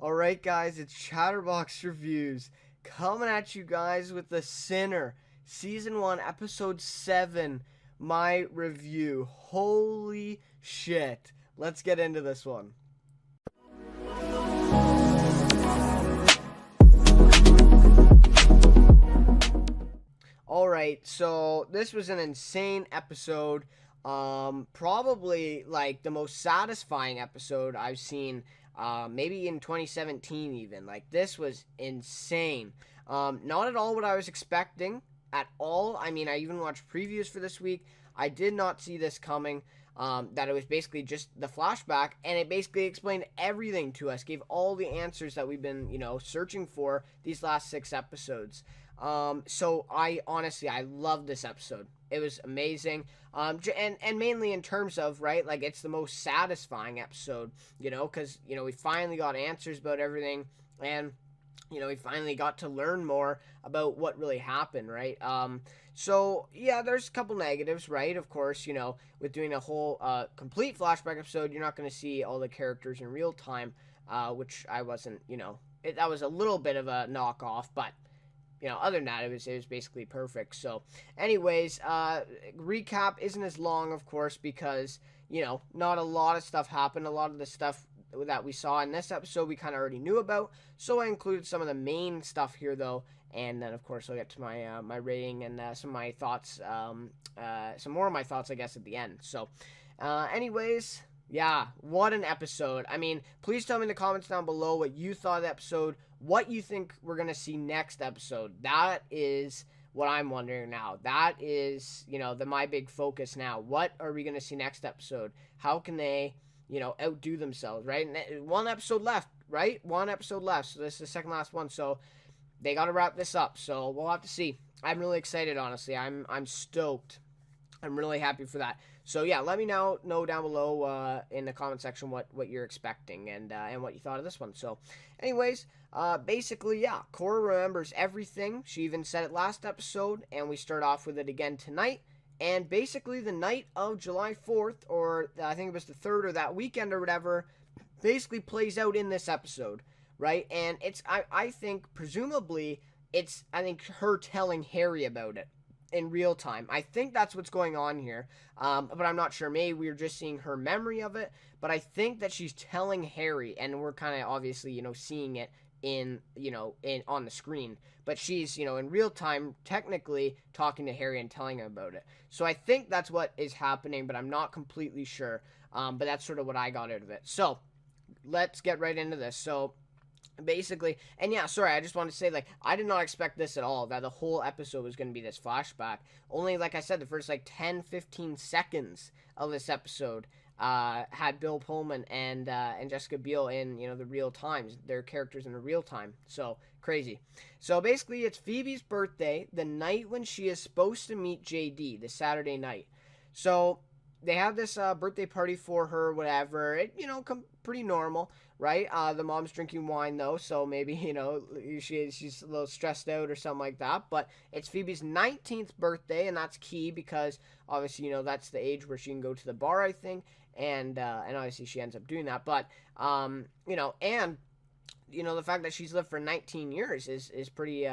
Alright, guys, it's Chatterbox Reviews coming at you guys with The Sinner, Season 1, Episode 7, my review. Holy shit. Let's get into this one. Alright, so this was an insane episode. Probably like the most satisfying episode I've seen, maybe in 2017 even. Like, this was insane. Not at all what I was expecting at all. I mean, I even watched previews for this week. I did not see this coming. That it was basically just the flashback, and it basically explained everything to us, gave all the answers that we've been, searching for these last 6 episodes. So I love this episode. It was amazing. And mainly in terms of, right, like, it's the most satisfying episode, because, we finally got answers about everything, and, we finally got to learn more about what really happened, right? So, yeah, there's a couple negatives, right? Of course, with doing a whole complete flashback episode, you're not going to see all the characters in real time, which I wasn't, that was a little bit of a knockoff, but other than that, it was basically perfect. So, anyways, recap isn't as long, of course, because, not a lot of stuff happened. A lot of the stuff that we saw in this episode we kind of already knew about. So I included some of the main stuff here, though. And then, of course, I'll get to my my rating and some of my thoughts, some more of my thoughts, I guess, at the end. So, anyways, yeah, what an episode. I mean, please tell me in the comments down below what you thought of the episode, what you think we're going to see next episode. That is what I'm wondering now. That is, my big focus now. What are we going to see next episode? How can they, outdo themselves, right? And one episode left, right? One episode left. So this is the second last one. So they got to wrap this up. So we'll have to see. I'm really excited, honestly. I'm stoked. I'm really happy for that. So yeah, let me know down below in the comment section what you're expecting and what you thought of this one. So, anyways, basically, yeah, Cora remembers everything. She even said it last episode, and we start off with it again tonight. And basically, the night of July 4th, or I think it was the 3rd or that weekend or whatever, basically plays out in this episode, right? And it's I think presumably it's her telling Harry about it in real time. I think that's what's going on here, but I'm not sure. Maybe we're just seeing her memory of it, but I think that she's telling Harry, and we're kind of obviously, seeing it in on the screen, but she's, in real time, technically talking to Harry and telling him about it. So I think that's what is happening, but I'm not completely sure, but that's sort of what I got out of it. So let's get right into this. So basically, and yeah, sorry, I just wanted to say, like, I did not expect this at all, that the whole episode was going to be this flashback. Only, like I said, the first, 10-15 seconds of this episode had Bill Pullman and Jessica Biel in, the real times, their characters in the real time. So, crazy. So, basically, it's Phoebe's birthday, the night when she is supposed to meet JD, the Saturday night. So they have this birthday party for her, whatever. It, pretty normal, right? The mom's drinking wine, though, so maybe, she's a little stressed out or something like that. But it's Phoebe's 19th birthday, and that's key because, obviously, that's the age where she can go to the bar, I think. And obviously she ends up doing that. But, and the fact that she's lived for 19 years is pretty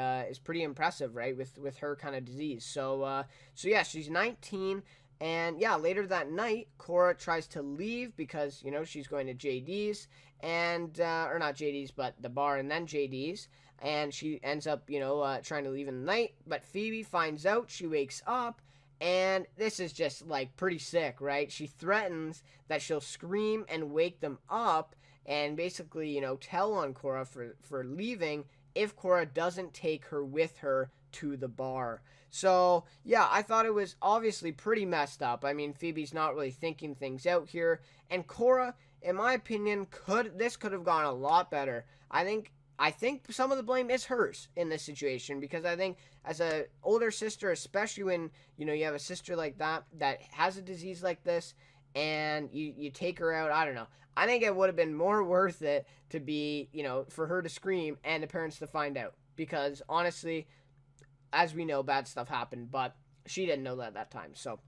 impressive, right? With her kind of disease. So yeah, she's 19. And yeah, later that night, Cora tries to leave because, she's going to JD's and, or not JD's, but the bar and then JD's. And she ends up, trying to leave in the night. But Phoebe finds out, she wakes up, and this is just, pretty sick, right? She threatens that she'll scream and wake them up and basically, tell on Cora for leaving if Cora doesn't take her with her to the bar. So, yeah, I thought it was obviously pretty messed up. I mean, Phoebe's not really thinking things out here. And Cora, in my opinion, could have gone a lot better. I think some of the blame is hers in this situation, because I think as a older sister, especially when, you have a sister like that has a disease like this, and you take her out, I don't know. I think it would have been more worth it to be, for her to scream and the parents to find out. Because, honestly, as we know, bad stuff happened, but she didn't know that at that time. So,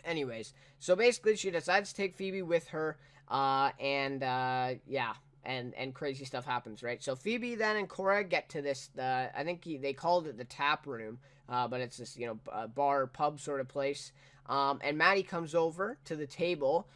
anyways, so basically she decides to take Phoebe with her, yeah, and crazy stuff happens, right? So Phoebe then and Cora get to this. I think they called it the tap room, but it's this bar pub sort of place. And Maddie comes over to the table,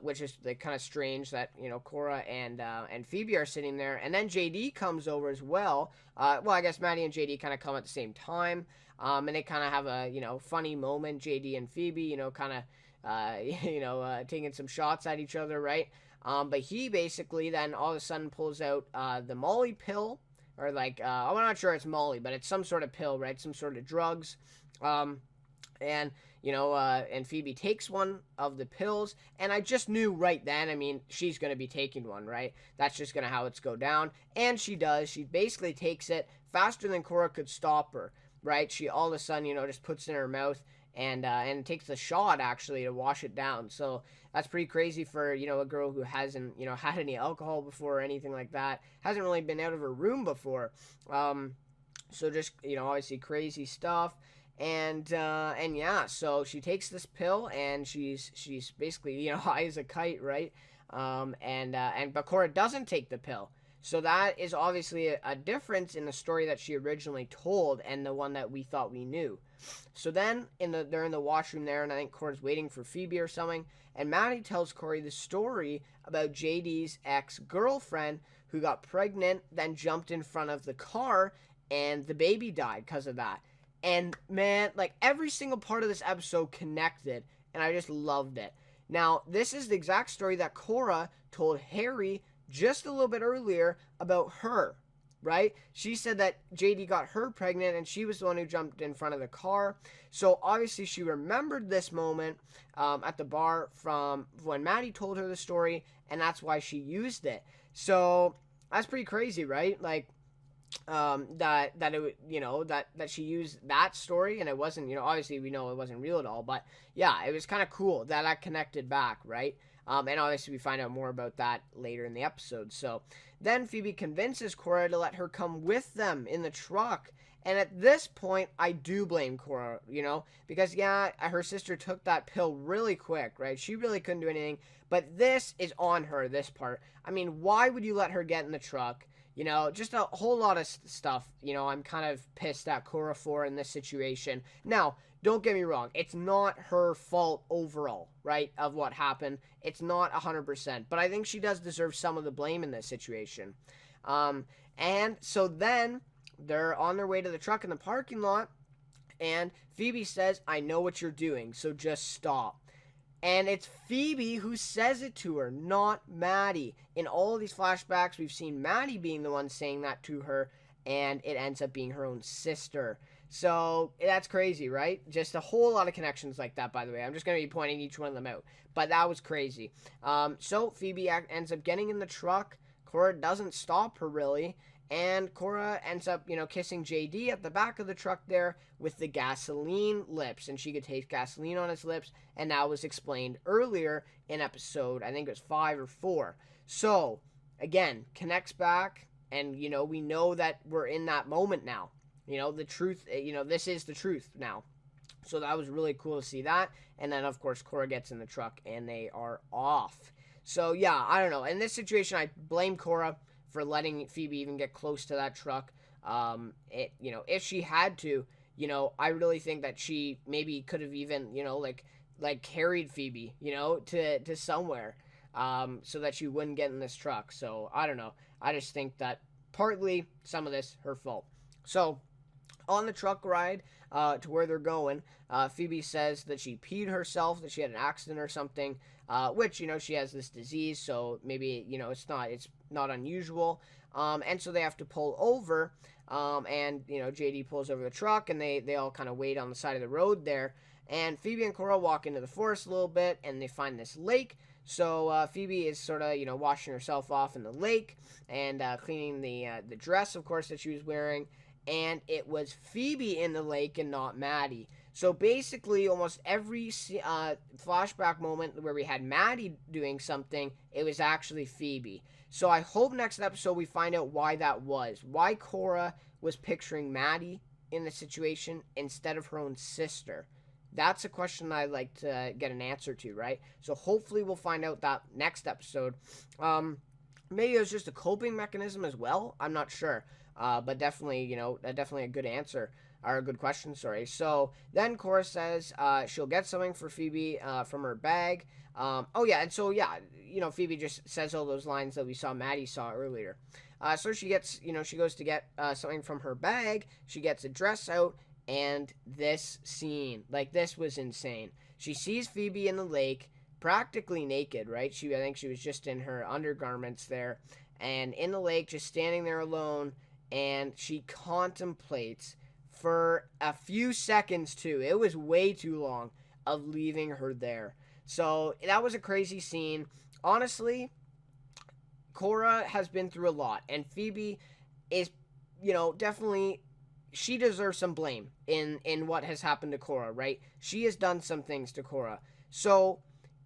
which is kind of strange that Cora and Phoebe are sitting there, and then JD comes over as well. Well, I guess Maddie and JD kind of come at the same time, and they kind of have a funny moment. JD and Phoebe, kind of taking some shots at each other, right? But he basically then all of a sudden pulls out the Molly pill, or I'm not sure it's Molly, but it's some sort of pill, right? Some sort of drugs. And and Phoebe takes one of the pills, and I just knew right then, I mean, she's going to be taking one, right? That's just going to how it's go down. And she does. She basically takes it faster than Cora could stop her, right? She all of a sudden, just puts it in her mouth and takes the shot, actually, to wash it down. So that's pretty crazy for, a girl who hasn't, had any alcohol before or anything like that. Hasn't really been out of her room before. So just, obviously crazy stuff. And yeah, so she takes this pill, and she's basically high as a kite, right? But Cora doesn't take the pill, so that is obviously a difference in the story that she originally told and the one that we thought we knew. So then they're in the washroom there, and I think Cora's waiting for Phoebe or something, and Maddie tells Corey the story about JD's ex-girlfriend who got pregnant, then jumped in front of the car, and the baby died because of that. And man, every single part of this episode connected, and I just loved it. Now, this is the exact story that Cora told Harry just a little bit earlier about her, right? She said that JD got her pregnant, and she was the one who jumped in front of the car. So obviously she remembered this moment at the bar from when Maddie told her the story, and that's why she used it. So that's pretty crazy, right? That she used that story, and it wasn't, obviously we know it wasn't real at all, but yeah, it was kind of cool that I connected back, right? And obviously we find out more about that later in the episode. So then Phoebe convinces Cora to let her come with them in the truck, and at this point I do blame Cora, because yeah, her sister took that pill really quick, right? She really couldn't do anything, but this is on her, this part. I mean, why would you let her get in the truck? Just a whole lot of stuff, I'm kind of pissed at Cora for in this situation. Now, don't get me wrong, it's not her fault overall, right, of what happened. It's not 100%, but I think she does deserve some of the blame in this situation. And so then they're on their way to the truck in the parking lot, and Phoebe says, "I know what you're doing, so just stop." And it's Phoebe who says it to her, not Maddie. In all of these flashbacks, we've seen Maddie being the one saying that to her, and it ends up being her own sister. So that's crazy, right? Just a whole lot of connections like that, by the way. I'm just going to be pointing each one of them out. But that was crazy. So Phoebe ends up getting in the truck. Cora doesn't stop her, really. And Cora ends up, kissing JD at the back of the truck there with the gasoline lips. And she could taste gasoline on his lips. And that was explained earlier in episode, I think it was 5 or 4. So, again, connects back. And, we know that we're in that moment now. The truth, this is the truth now. So that was really cool to see that. And then, of course, Cora gets in the truck and they are off. So, yeah, I don't know. In this situation, I blame Cora for letting Phoebe even get close to that truck. If she had to, I really think that she maybe could have even, carried Phoebe, to somewhere, so that she wouldn't get in this truck. So I don't know. I just think that partly some of this her fault. So on the truck ride to where they're going, Phoebe says that she peed herself, that she had an accident or something, which, she has this disease, so maybe, it's not unusual. And so they have to pull over, and, JD pulls over the truck, and they all kind of wait on the side of the road there. And Phoebe and Cora walk into the forest a little bit, and they find this lake. So Phoebe is sort of, washing herself off in the lake and cleaning the dress, of course, that she was wearing. And it was Phoebe in the lake and not Maddie. So basically, almost every flashback moment where we had Maddie doing something, it was actually Phoebe. So I hope next episode we find out why that was. Why Cora was picturing Maddie in the situation instead of her own sister. That's a question I'd like to get an answer to, right? So hopefully we'll find out that next episode. Maybe it was just a coping mechanism as well. I'm not sure. But definitely, definitely a good answer, or a good question, sorry. So then Cora says she'll get something for Phoebe from her bag. Oh, yeah, and so, yeah, Phoebe just says all those lines that we saw Maddie saw earlier. So she gets, she goes to get something from her bag. She gets a dress out, and this scene, like, this was insane. She sees Phoebe in the lake, practically naked, right? I think she was just in her undergarments there, and in the lake, just standing there alone, and she contemplates for a few seconds too. It was way too long of leaving her there. So that was a crazy scene. Honestly, Cora has been through a lot, and Phoebe is, definitely she deserves some blame in what has happened to Cora, right? She has done some things to Cora. So,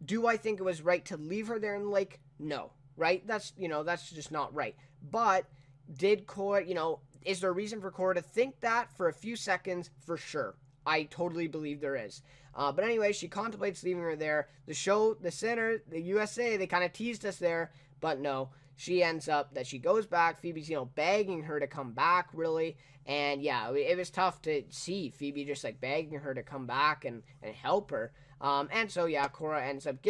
do I think it was right to leave her there in the lake? No, right? That's just not right. But did Cora, is there a reason for Cora to think that for a few seconds? For sure. I totally believe there is. But anyway, she contemplates leaving her there. The show, the center, the USA, they kind of teased us there, but no. She ends up that she goes back. Phoebe's, begging her to come back, really. And yeah, it was tough to see Phoebe just like begging her to come back and help her. And so, yeah, Cora ends up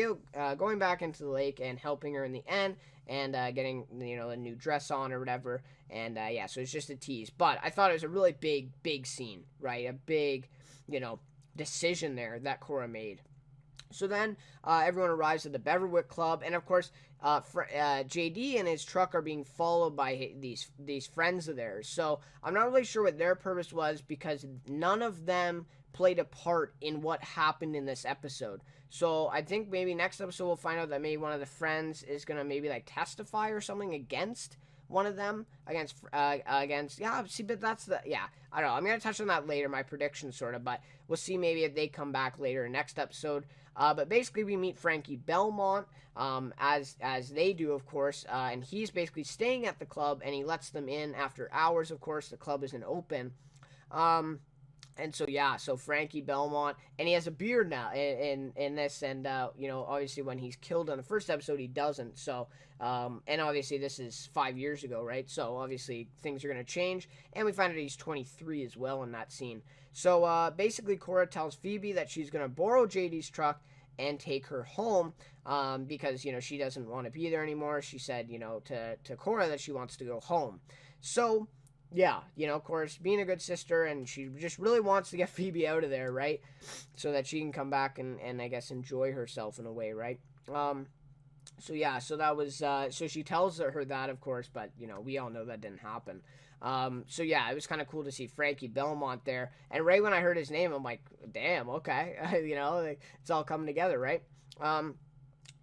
going back into the lake and helping her in the end and getting, a new dress on or whatever. And, yeah, so it's just a tease. But I thought it was a really big, big scene, right? A big, decision there that Cora made. So then everyone arrives at the Beverwick Club, and of course, JD and his truck are being followed by these friends of theirs. So I'm not really sure what their purpose was because none of them played a part in what happened in this episode. So I think maybe next episode we'll find out that maybe one of the friends is gonna maybe like testify or something against one of them against but that's I don't know, I'm gonna touch on that later, my prediction sort of, but we'll see maybe if they come back later next episode. But basically we meet Frankie Belmont as they do, of course, and he's basically staying at the club and he lets them in after hours. Of course, the club isn't open. And so, yeah, so Frankie Belmont, and he has a beard now in this, and, obviously when he's killed on the first episode, he doesn't, so, and obviously this is 5 years ago, right, so obviously things are going to change, and we find out he's 23 as well in that scene. So, basically Cora tells Phoebe that she's going to borrow JD's truck and take her home, because, she doesn't want to be there anymore. She said, to Cora that she wants to go home. So, yeah, of course, being a good sister, and she just really wants to get Phoebe out of there, right? So that she can come back and I guess enjoy herself in a way, right? So yeah, so that was, so she tells her that, of course, but, we all know that didn't happen. So yeah, it was kind of cool to see Frankie Belmont there, and right when I heard his name, I'm like, damn, okay, like, it's all coming together, right?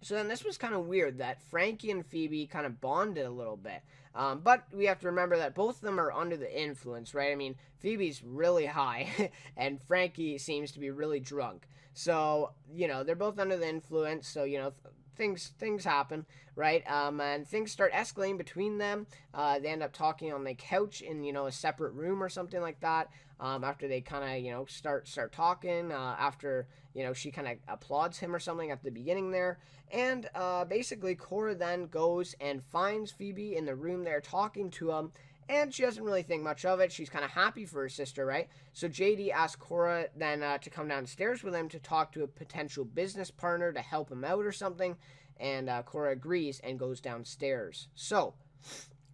So then this was kind of weird that Frankie and Phoebe kind of bonded a little bit. But we have to remember that both of them are under the influence, right? I mean, Phoebe's really high, and Frankie seems to be really drunk. So, they're both under the influence, so, things happen, right? And things start escalating between them. They end up talking on the couch in, a separate room or something like that. After they kind of, start talking, after, she kind of applauds him or something at the beginning there. And basically, Cora then goes and finds Phoebe in the room there talking to him, and she doesn't really think much of it. She's kind of happy for her sister, right? So JD asks Cora then to come downstairs with him to talk to a potential business partner to help him out or something, and Cora agrees and goes downstairs. So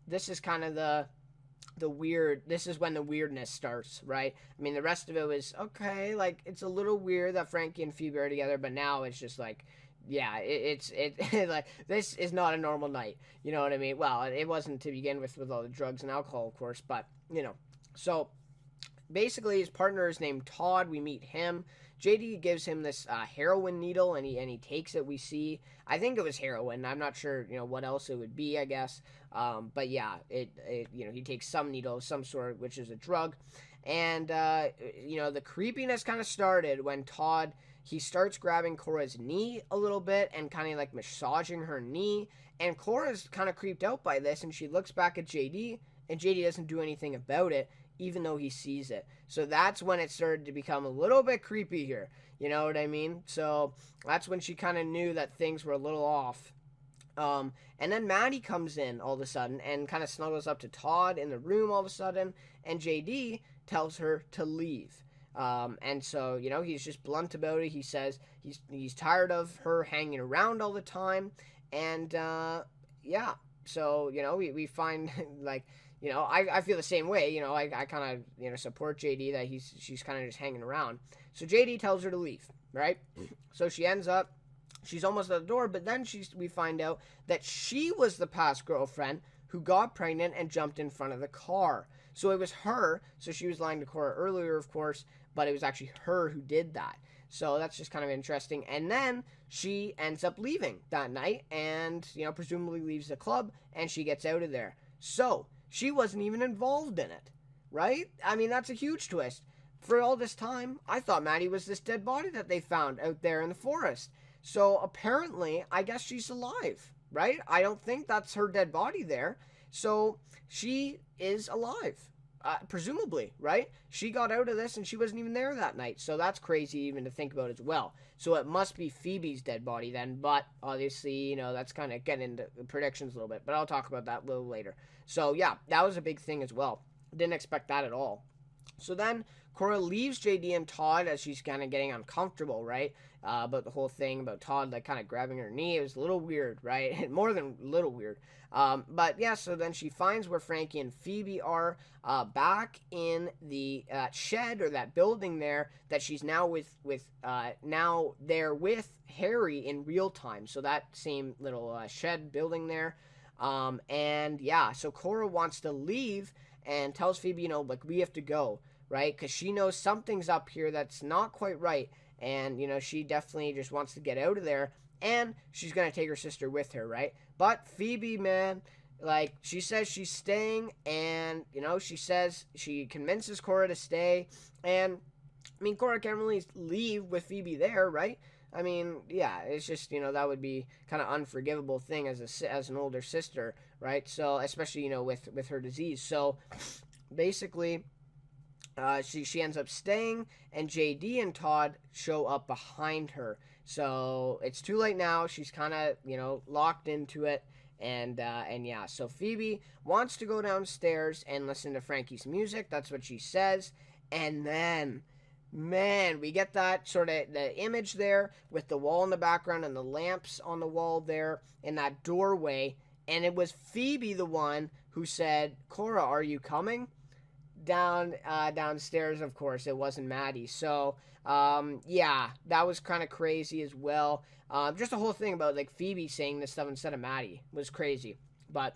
this is kind of the weird, this is when the weirdness starts, right? I mean, the rest of it was okay, like, it's a little weird that Frankie and Phoebe are together, but now it's just like, yeah, it's like, this is not a normal night, you know what I mean? Well, it wasn't to begin with all the drugs and alcohol, of course, but, so basically his partner is named Todd. We meet him. JD gives him this heroin needle, and he takes it. We see, I think it was heroin. I'm not sure, what else it would be, I guess. But yeah, he takes some needle of some sort, which is a drug. And, the creepiness kind of started when Todd, he starts grabbing Cora's knee a little bit and kind of like massaging her knee. And Cora's kind of creeped out by this, and she looks back at JD, and JD doesn't do anything about it, even though he sees it. So that's when it started to become a little bit creepy here. You know what I mean? So that's when she kind of knew that things were a little off. And then Maddie comes in all of a sudden and kind of snuggles up to Todd in the room all of a sudden, and JD tells her to leave. And so, he's just blunt about it. He says he's tired of her hanging around all the time. And, yeah. So, we find, like, I feel the same way. I kind of, support JD that she's kind of just hanging around. So JD tells her to leave, right? So she ends up, she's almost at the door, but then we find out that she was the past girlfriend who got pregnant and jumped in front of the car. So it was her. So she was lying to Cora earlier, of course, but it was actually her who did that. So that's just kind of interesting. And then she ends up leaving that night and, presumably leaves the club, and she gets out of there. So she wasn't even involved in it, right? I mean, that's a huge twist. For all this time, I thought Maddie was this dead body that they found out there in the forest. So apparently, I guess she's alive, right? I don't think that's her dead body there. So she is alive, presumably, right? She got out of this and she wasn't even there that night. So that's crazy even to think about as well. So it must be Phoebe's dead body then. But obviously, that's kind of getting into the predictions a little bit. But I'll talk about that a little later. So yeah, that was a big thing as well. Didn't expect that at all. So then Cora leaves JD and Todd as she's kind of getting uncomfortable, right? About the whole thing about Todd, like, kind of grabbing her knee. It was a little weird, right? More than a little weird. But yeah, so then she finds where Frankie and Phoebe are, back in the shed or that building there that she's now now there with Harry in real time. So that same little shed building there. And yeah, so Cora wants to leave and tells Phoebe, like, we have to go, right? Because she knows something's up here that's not quite right. And, she definitely just wants to get out of there. And she's going to take her sister with her, right? But Phoebe, man, like, she says she's staying. And, she convinces Cora to stay. And, I mean, Cora can't really leave with Phoebe there, right? I mean, yeah, it's just, that would be kind of unforgivable thing as an older sister, right? So, especially, with her disease. So, basically, she ends up staying, and JD and Todd show up behind her. So, it's too late now. She's kind of, locked into it. And yeah, so Phoebe wants to go downstairs and listen to Frankie's music. That's what she says. And then, man, we get that sort of the image there with the wall in the background and the lamps on the wall there in that doorway. And it was Phoebe, the one who said, Cora, are you coming? Downstairs, of course. It wasn't Maddie. So, yeah, that was kind of crazy as well. Just the whole thing about, like, Phoebe saying this stuff instead of Maddie was crazy. But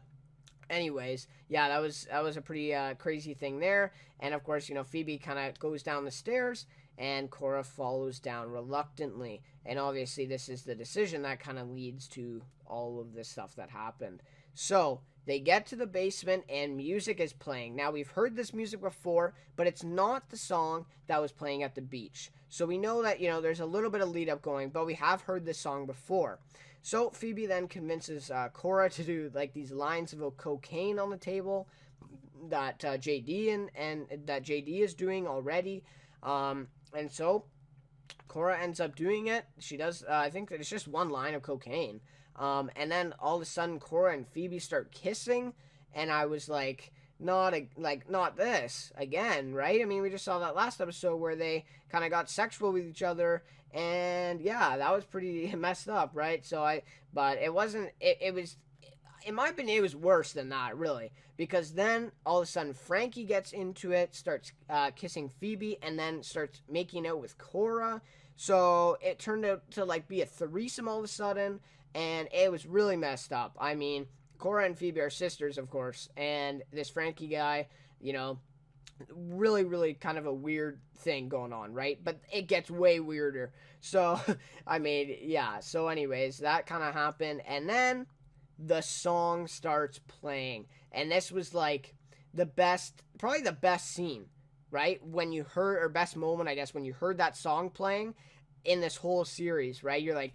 anyways, yeah, that was a pretty crazy thing there. And of course, Phoebe kind of goes down the stairs and Cora follows down reluctantly. And obviously this is the decision that kind of leads to all of this stuff that happened. So they get to the basement and music is playing. Now, we've heard this music before, but it's not the song that was playing at the beach. So we know that, there's a little bit of lead up going, but we have heard this song before. So Phoebe then convinces Cora to do, like, these lines of cocaine on the table that JD and that JD is doing already. And so Cora ends up doing it. She does, I think it's just one line of cocaine. And then all of a sudden Cora and Phoebe start kissing, and I was like, not this again, right? I mean, we just saw that last episode where they kind of got sexual with each other, and yeah, that was pretty messed up, right? But it wasn't, it was, in my opinion, it was worse than that, really, because then all of a sudden Frankie gets into it, starts kissing Phoebe, and then starts making out with Cora. So it turned out to, like, be a threesome all of a sudden, and it was really messed up. I mean, Cora and Phoebe are sisters, of course, and this Frankie guy, really, really kind of a weird thing going on, right? But it gets way weirder. So, I mean, yeah. So anyways, that kind of happened, and then the song starts playing, and this was, like, probably the best scene, right? When you heard, or best moment, I guess, when you heard that song playing in this whole series, right? You're like,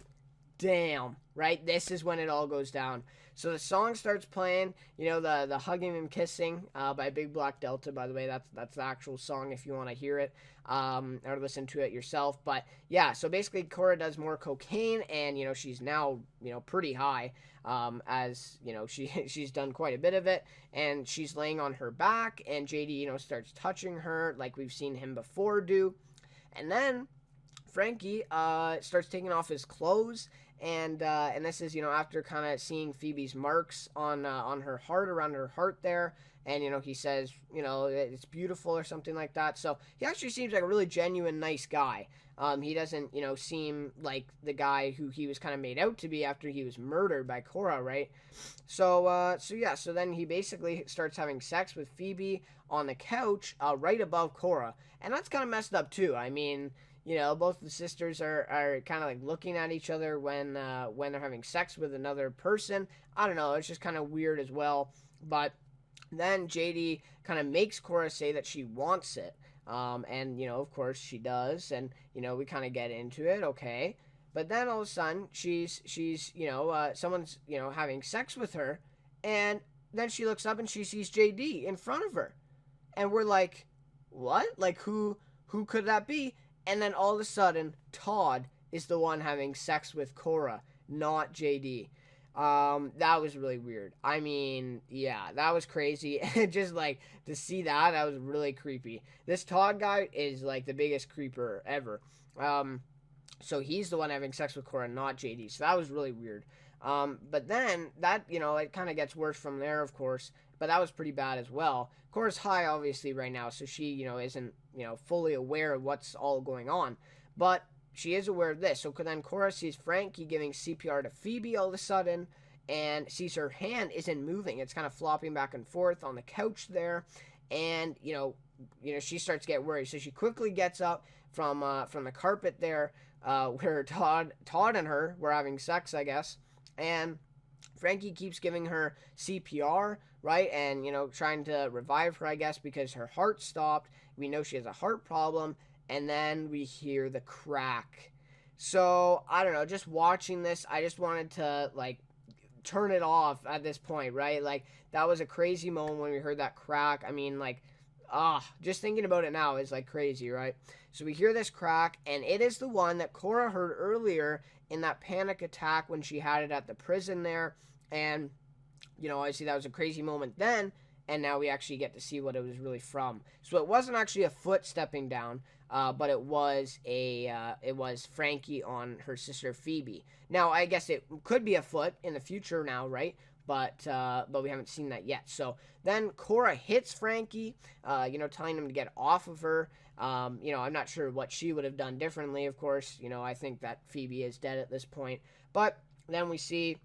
damn, right? This is when it all goes down. So the song starts playing, the hugging and kissing by Big Black Delta, by the way. That's the actual song if you want to hear it or listen to it yourself. But yeah, so basically Cora does more cocaine, and she's now pretty high. as she's done quite a bit of it, and she's laying on her back, and JD starts touching her like we've seen him before do, and then Frankie starts taking off his clothes, and this is after kind of seeing Phoebe's marks on her heart, around her heart there, and he says it's beautiful or something like that. So he actually seems like a really genuine, nice guy. He doesn't seem like the guy who he was kind of made out to be after he was murdered by Cora, right? So then he basically starts having sex with Phoebe on the couch right above Cora, and that's kind of messed up too. I mean, both the sisters are kind of like looking at each other when they're having sex with another person. I don't know, it's just kind of weird as well. But then JD kind of makes Cora say that she wants it. And of course she does, and we kind of get into it, okay. But then all of a sudden she's someone's having sex with her, and then she looks up and she sees JD in front of her, and we're like, what? Like who could that be? And then all of a sudden Todd is the one having sex with Cora, not JD. That was really weird. I mean, yeah, that was crazy. Just like to see that was really creepy. This Todd guy is like the biggest creeper ever. So he's the one having sex with Cora, not JD. So that was really weird. But then that, it kind of gets worse from there, of course. But that was pretty bad as well. Cora's high, obviously, right now, so she, isn't, fully aware of what's all going on. But she is aware of this. So then Cora sees Frankie giving CPR to Phoebe all of a sudden, and sees her hand isn't moving. It's kind of flopping back and forth on the couch there, and she starts to get worried. So she quickly gets up from the carpet there, where Todd and her were having sex, I guess, and Frankie keeps giving her CPR, right, and trying to revive her, I guess, because her heart stopped. We know she has a heart problem. And then we hear the crack. So, I don't know, just watching this, I just wanted to, like, turn it off at this point, right? Like, that was a crazy moment when we heard that crack. I mean, like, just thinking about it now is, like, crazy, right? So we hear this crack, and it is the one that Cora heard earlier in that panic attack when she had it at the prison there. And, obviously that was a crazy moment then, and now we actually get to see what it was really from. So it wasn't actually a foot stepping down, but it was Frankie on her sister Phoebe. Now I guess it could be a foot in the future now, right? But we haven't seen that yet. So then Cora hits Frankie, telling him to get off of her. I'm not sure what she would have done differently. Of course, I think that Phoebe is dead at this point. But then we see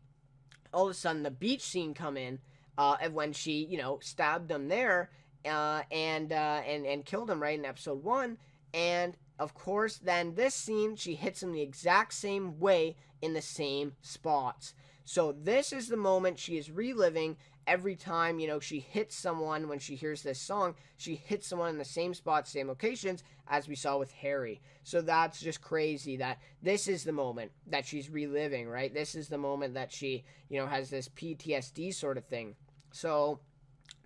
all of a sudden the beach scene come in. Of when she, stabbed him there, and killed him right in episode 1, and of course, then this scene, she hits him the exact same way in the same spots. So this is the moment she is reliving every time, she hits someone when she hears this song. She hits someone in the same spots, same locations, as we saw with Harry. So that's just crazy that this is the moment that she's reliving, right? This is the moment that she, has this PTSD sort of thing. So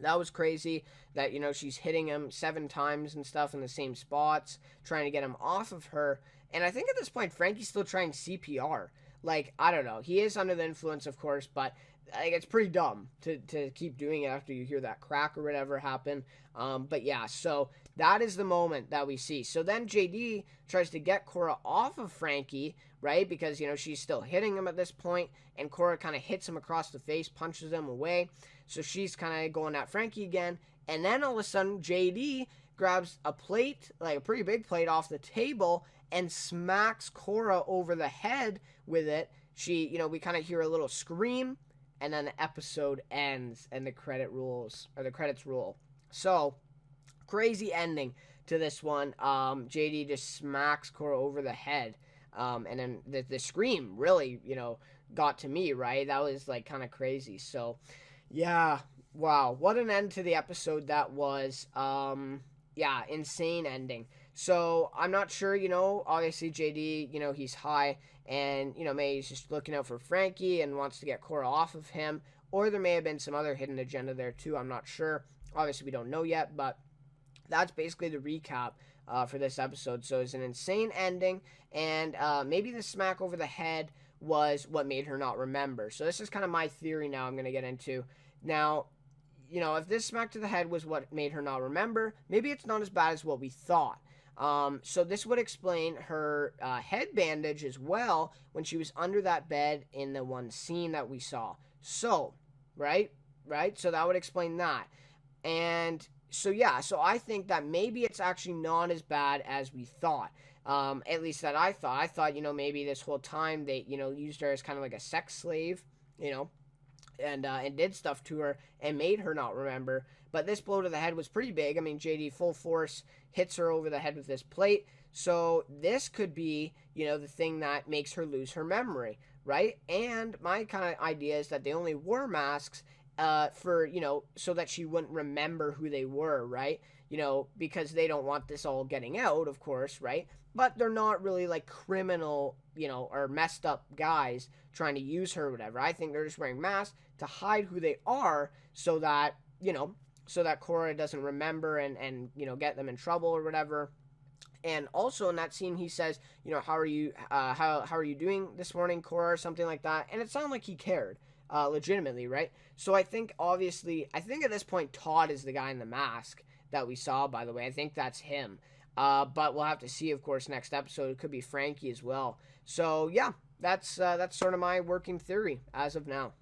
that was crazy that, she's hitting him 7 times and stuff in the same spots, trying to get him off of her. And I think at this point, Frankie's still trying CPR. Like, I don't know. He is under the influence, of course, but like, it's pretty dumb to keep doing it after you hear that crack or whatever happen. But yeah, so that is the moment that we see. So then JD tries to get Cora off of Frankie, right? Because, she's still hitting him at this point, and Cora kind of hits him across the face, punches him away. So she's kind of going at Frankie again. And then all of a sudden, JD grabs a plate, like a pretty big plate off the table, and smacks Cora over the head with it. She, we kind of hear a little scream, and then the episode ends, and the credits roll. So, crazy ending to this one. JD just smacks Cora over the head. And then the scream really, got to me, right? That was like kind of crazy. So, yeah, wow, what an end to the episode that was. Yeah, insane ending. So I'm not sure, obviously JD, he's high, and, maybe he's just looking out for Frankie and wants to get Cora off of him, or there may have been some other hidden agenda there too. I'm not sure. Obviously we don't know yet, but that's basically the recap for this episode. So it's an insane ending, and maybe the smack over the head was what made her not remember. So this is kind of my theory now I'm going to get into. Now, if this smack to the head was what made her not remember, maybe it's not as bad as what we thought. So this would explain her head bandage as well when she was under that bed in the one scene that we saw. So, right? So that would explain that. And so, yeah, so I think that maybe it's actually not as bad as we thought. At least that I thought. I thought, maybe this whole time they, used her as kind of like a sex slave, and did stuff to her and made her not remember. But this blow to the head was pretty big. I mean, JD full force hits her over the head with this plate. So this could be, the thing that makes her lose her memory, right? And my kind of idea is that they only wore masks for, so that she wouldn't remember who they were, right? Because they don't want this all getting out, of course, right? But they're not really like criminal, or messed up guys trying to use her or whatever. I think they're just wearing masks to hide who they are so that, so that Cora doesn't remember and get them in trouble or whatever. And also in that scene, he says, how are you doing this morning, Cora, or something like that. And it sounded like he cared, legitimately, right? So I think at this point, Todd is the guy in the mask that we saw, by the way. I think that's him. But we'll have to see, of course, next episode. It could be Frankie as well. So, yeah, that's sort of my working theory as of now.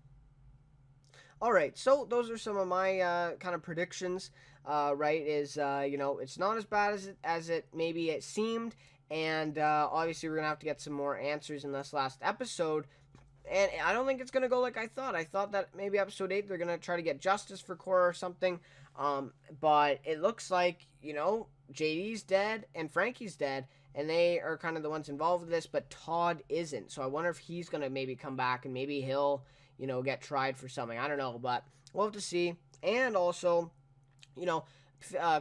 All right, so those are some of my kind of predictions, right, is, it's not as bad as it maybe it seemed, and obviously we're going to have to get some more answers in this last episode, and I don't think it's going to go like I thought. I thought that maybe episode 8 they're going to try to get justice for Cora or something, but it looks like, JD's dead and Frankie's dead, and they are kind of the ones involved with this, but Todd isn't. So I wonder if he's going to maybe come back and maybe he'll, get tried for something. I don't know, but we'll have to see. And also,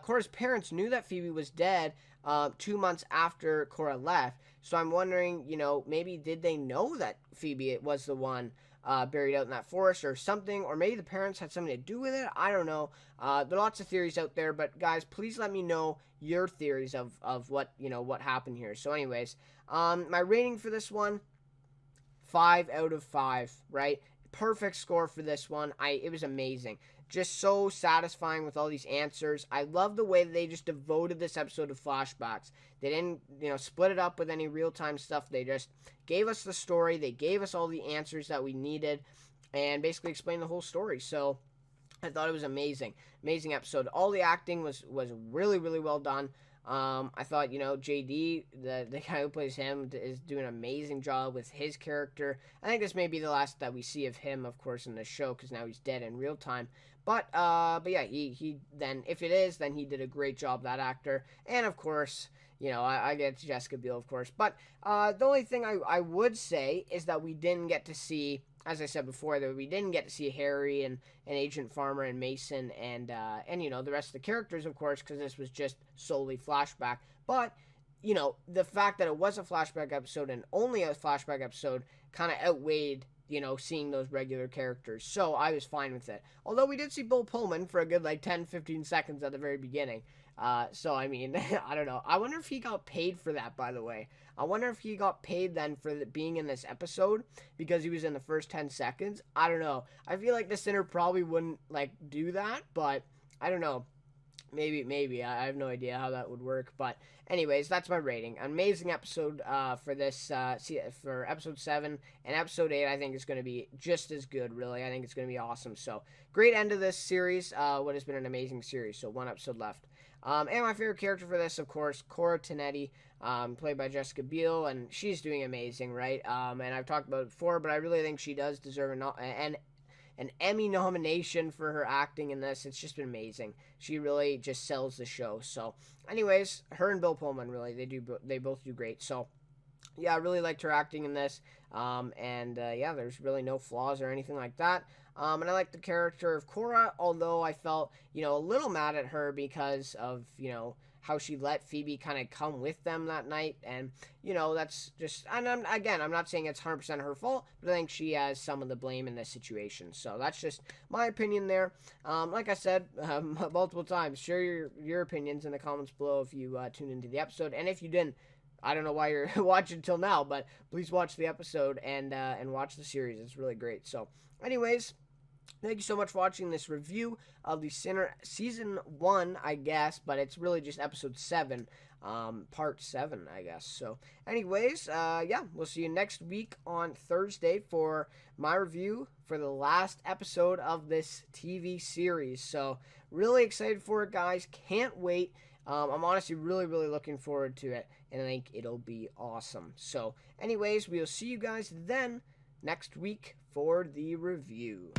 Cora's parents knew that Phoebe was dead 2 months after Cora left. So I'm wondering, maybe did they know that Phoebe was the one buried out in that forest or something, or maybe the parents had something to do with it. I don't know. There are lots of theories out there, but guys, please let me know your theories of what what happened here. So anyways, my rating for this one, 5 out of 5, right? Perfect score for this one. It was amazing. Just so satisfying with all these answers. I love the way they just devoted this episode to flashbacks. They didn't, split it up with any real-time stuff. They just gave us the story. They gave us all the answers that we needed and basically explained the whole story. So I thought it was amazing. Amazing episode. All the acting was really, really well done. I thought, JD, the guy who plays him, is doing an amazing job with his character. I think this may be the last that we see of him, of course, in the show, because now he's dead in real time. But yeah, he then, if it is, then he did a great job, that actor. And, of course, I get Jessica Biel, of course. But the only thing I would say is that we didn't get to see, as I said before, that we didn't get to see Harry and Agent Farmer and Mason and the rest of the characters, of course, because this was just solely flashback. But, the fact that it was a flashback episode and only a flashback episode kind of outweighed, seeing those regular characters. So I was fine with it. Although we did see Bill Pullman for a good, 10-15 seconds at the very beginning. So, I mean, I don't know. I wonder if he got paid for that, by the way. I wonder if he got paid then for being in this episode because he was in the first 10 seconds. I don't know. I feel like the center probably wouldn't, do that, but I don't know. Maybe. I have no idea how that would work. But anyways, that's my rating. Amazing episode for this, for episode 7. And episode 8, I think is going to be just as good, really. I think it's going to be awesome. So, great end of this series. What has been an amazing series. So, 1 episode left. And my favorite character for this, of course, Cora Tenetti, played by Jessica Biel, and she's doing amazing, right? And I've talked about it before, but I really think she does deserve an Emmy nomination for her acting in this. It's just been amazing. She really just sells the show. So, anyways, her and Bill Pullman, really, they both do great. So, yeah, I really liked her acting in this. Yeah, there's really no flaws or anything like that. And I like the character of Cora, although I felt, a little mad at her because of, how she let Phoebe kind of come with them that night. And, that's just, and I'm not saying it's 100% her fault, but I think she has some of the blame in this situation. So that's just my opinion there. Like I said multiple times, share your opinions in the comments below if you tuned into the episode. And if you didn't, I don't know why you're watching till now, but please watch the episode and watch the series. It's really great. So, anyways, thank you so much for watching this review of the season 1, I guess, but it's really just episode 7, part 7, I guess. So, anyways, yeah, we'll see you next week on Thursday for my review for the last episode of this TV series. So, really excited for it, guys. Can't wait. I'm honestly really, really looking forward to it, and I think it'll be awesome. So, anyways, we'll see you guys then next week for the review.